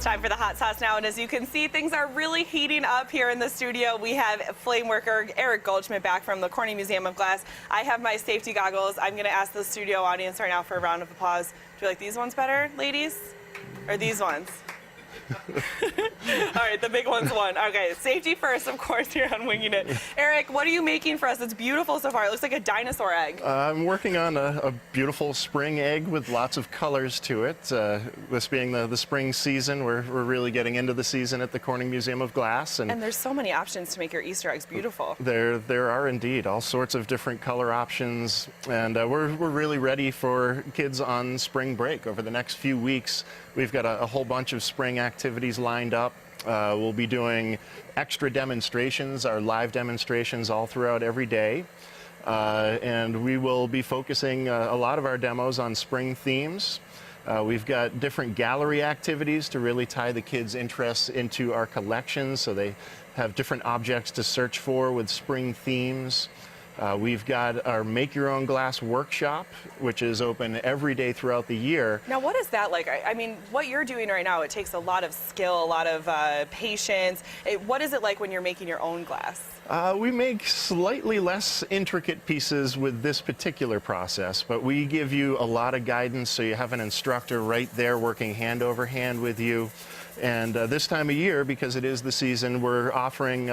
Time for the hot sauce now, and as you can see, things are really heating up here in the studio. We have flame worker Eric Goldschmidt back from the Corning Museum of Glass. I have my safety goggles. I'm going to ask the studio audience right now for a round of applause. Do you like these ones better, ladies, or these ones? All right, the big one's won. Okay, safety first, of course, here on Winging It. Eric, what are you making for us? It's beautiful so far. It looks like a dinosaur egg. I'm working on a beautiful spring egg with lots of colors to it. This being the spring season, we're really getting into the season at the Corning Museum of Glass. And there's so many options to make your Easter eggs beautiful. There are indeed all sorts of different color options, and we're really ready for kids on spring break. Over the next few weeks, we've got a whole bunch of spring activities lined up. We'll be doing extra demonstrations, our live demonstrations all throughout every day. And we will be focusing a lot of our demos on spring themes. We've got different gallery activities to really tie the kids' interests into our collections, so they have different objects to search for with spring themes. We've got our Make Your Own Glass workshop, which is open every day throughout the year. Now, what is that like? I mean, what you're doing right now, it takes a lot of skill, a lot of patience. What is it like when you're making your own glass? We make slightly less intricate pieces with this particular process, but we give you a lot of guidance, so you have an instructor right there working hand over hand with you. And this time of year, because it is the season, we're offering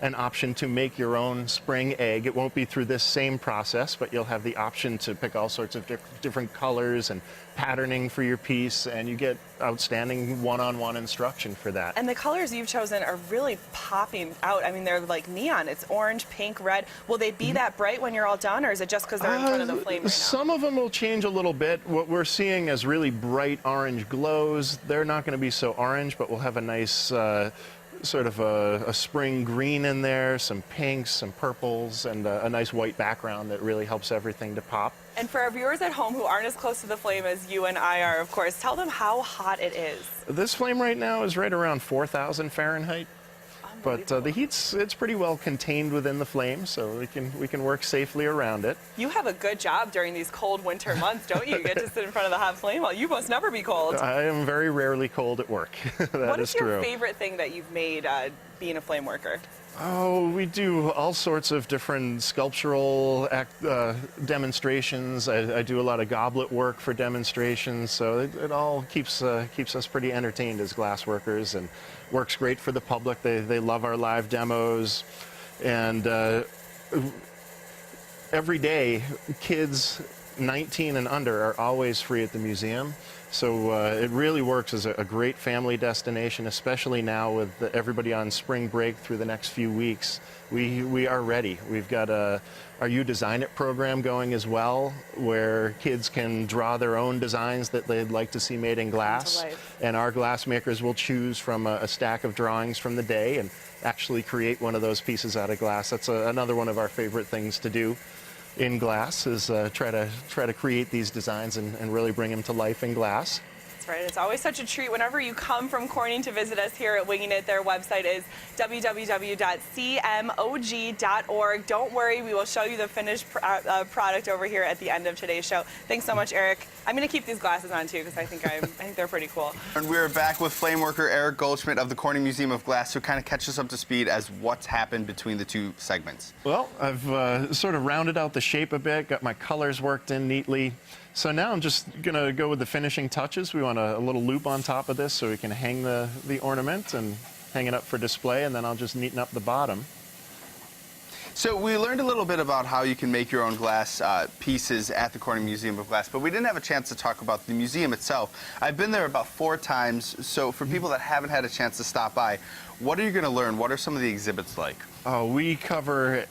an option to make your own spring egg. It won't be through this same process, but you'll have the option to pick all sorts of different colors and patterning for your piece, and you get outstanding one-on-one instruction for that. And the colors you've chosen are really popping out. I mean, they're like neon. It's orange, pink, red. Will they be that bright when you're all done, or is it just because they're in front of the flame right now? Some of them will change a little bit. What we're seeing as really bright orange glows, they're not going to be so orange, but we'll have a nice sort of a spring green in there, some pinks, some purples, and a nice white background that really helps everything to pop. And for our viewers at home who aren't as close to the flame as you and I are, of course, tell them how hot it is. This flame right now is right around 4,000 Fahrenheit. But the it's pretty well contained within the flame, so we can work safely around it. You have a good job during these cold winter months, don't you? You get to sit in front of the hot flame. Well, you must never be cold. I am very rarely cold at work. What is your favorite thing that you've made being a flame worker? Oh, we do all sorts of different sculptural demonstrations. I do a lot of goblet work for demonstrations, so it all keeps us pretty entertained as glass workers, and works great for the public. They love our live demos, and every day, kids 19 and under are always free at the museum. So it really works as a great family destination, especially now with everybody on spring break through the next few weeks. We are ready. We've got our You Design It program going as well, where kids can draw their own designs that they'd like to see made in glass. And our glass makers will choose from a stack of drawings from the day and actually create one of those pieces out of glass. That's another one of our favorite things to do in glass, is try to create these designs and really bring them to life in glass. That's right. It's always such a treat whenever you come from Corning to visit us here at Winging It. Their website is www.cmog.org. Don't worry, we will show you the finished product over here at the end of today's show. Thanks so much, Eric. I'm going to keep these glasses on too, because I think they're pretty cool. And we're back with flame worker Eric Goldschmidt of the Corning Museum of Glass, who kind of catch us up to speed as what's happened between the two segments. Well, I've sort of rounded out the shape a bit, got my colors worked in neatly. So now I'm just going to go with the finishing touches. We want a little loop on top of this so we can hang the ornament and hang it up for display, and then I'll just neaten up the bottom. So we learned a little bit about how you can make your own glass pieces at the Corning Museum of Glass, but we didn't have a chance to talk about the museum itself. I've been there about 4 times, so for people that haven't had a chance to stop by, what are you going to learn? What are some of the exhibits like? We cover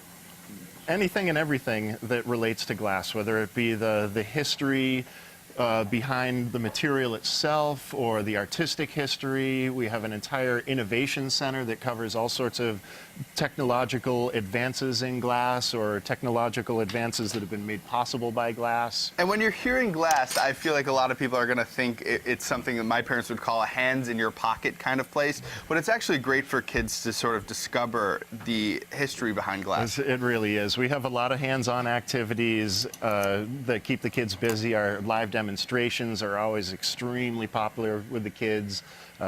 anything and everything that relates to glass, whether it be the history behind the material itself or the artistic history. We have an entire innovation center that covers all sorts of technological advances in glass or technological advances that have been made possible by glass. And when you're hearing glass, I feel like a lot of people are going to think it's something that my parents would call a hands in your pocket kind of place, but it's actually great for kids to sort of discover the history behind glass. It really is. We have a lot of hands-on activities that keep the kids busy. Our live demonstrations are always extremely popular with the kids.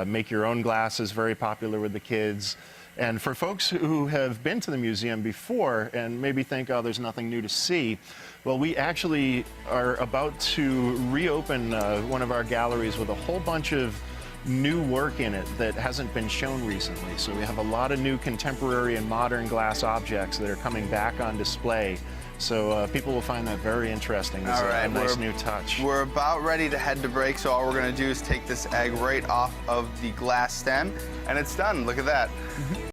Make your own glass is very popular with the kids. And for folks who have been to the museum before and maybe think, oh, there's nothing new to see, well, we actually are about to reopen one of our galleries with a whole bunch of new work in it that hasn't been shown recently. So we have a lot of new contemporary and modern glass objects that are coming back on display. So people will find that very interesting. It's a nice new touch. We're about ready to head to break, so all we're going to do is take this egg right off of the glass stem, and it's done. Look at that.